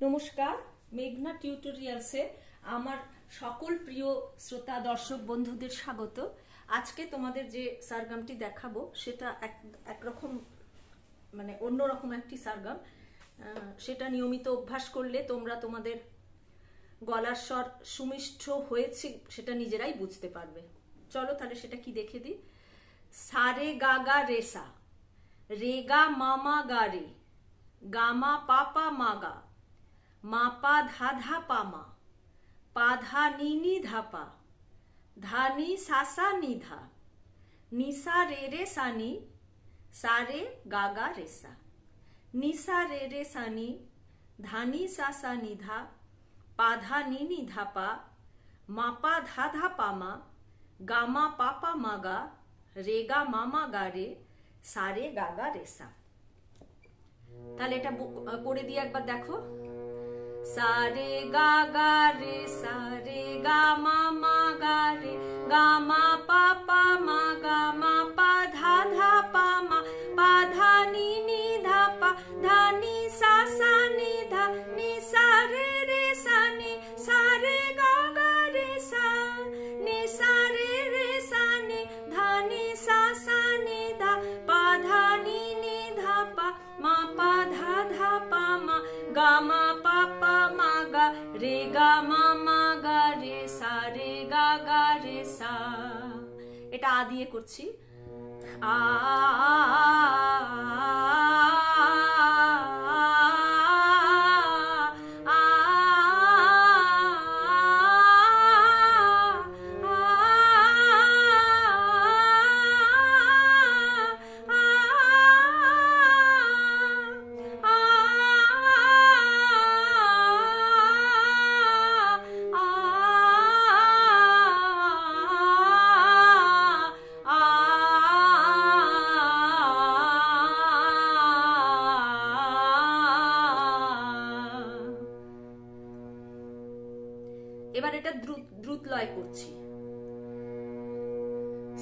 নমস্কার, মেঘনা টিউটোরিয়ালসে আমার সকল প্রিয় শ্রোতা দর্শক বন্ধুদের স্বাগত। আজকে তোমাদের যে সারগামটি দেখাবো সেটা একরকম মানে অন্যরকম একটি সারগাম। সেটা নিয়মিত অভ্যাস করলে তোমরা তোমাদের গলার স্বর সুমিষ্ঠ হয়েছে সেটা নিজেরাই বুঝতে পারবে। চলো তাহলে সেটা কি দেখে দিই। সারে গাগা রেসা, রেগা মামা গারে, গামা পাপা মাগা, মাপা ধাধা পামা, পাধা নিনি ধাপা, ধানি সাসা নিধা, নিসা রে রে সানি, সারে গাগা রেসা, নিসা রে রে সানি, ধানি সাসা নিধা, পাধা নিনি ধাপা, মাপা ধাধা পামা, গামা পাপা মাগা, রেগা মামা গারে, সারে গাগা রেসা। তাহলে এটা করে দিয়ে একবার দেখো। সারে গাগা রে সারে গা মামা গা রে, গামা পাপা মা গামা পা ধা ধা পামা, পা ধা নি নি ধা পা, ধা নি সা সা নি ধা, নি সা রে রে সা নি, সা রে গাগা রে সা, নি সা রে রে সা নি, ধা নি সা সা নি ধা, পা ধা নি নি ধা পা, মা পা ধা ধা পামা, গামা পাপা মাগা, রে গা মামা গা রে সা, রে গা গা রে সা। এটা আ দিয়ে করছি। আ এবার এটা দ্রুত লয় করছি।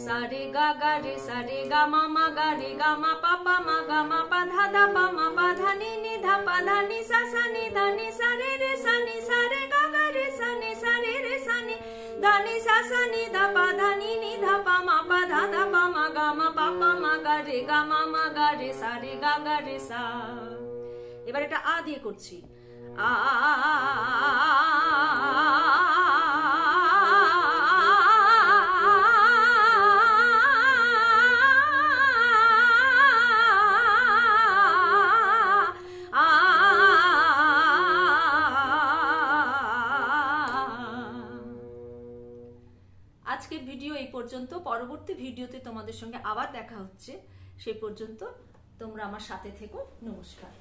সারে গাগা রে সারে গা মামা গা রে, গামা পাপা মা গামা পা ধা ধা পামা, পা ধা নি নি ধা পা, ধা নি সা সা নি ধা, নি সা রে রে সা নি, সা রে গাগা রে সা নি, সা রে রে সা নি, ধা নি সা সা নি ধা পা, ধা নি নি ধা পা মা, পা ধা ধা পামা, গামা পাপা মা গা রে, গা মামা গা রে, সা রে গাগা রে সা। এবার এটা আ দিয়ে করছি। আ আজকের ভিডিও এই পর্যন্ত। পরবর্তী ভিডিওতে তোমাদের সঙ্গে আবার দেখা হচ্ছে। সেই পর্যন্ত তোমরা আমার সাথে থেকো। নমস্কার।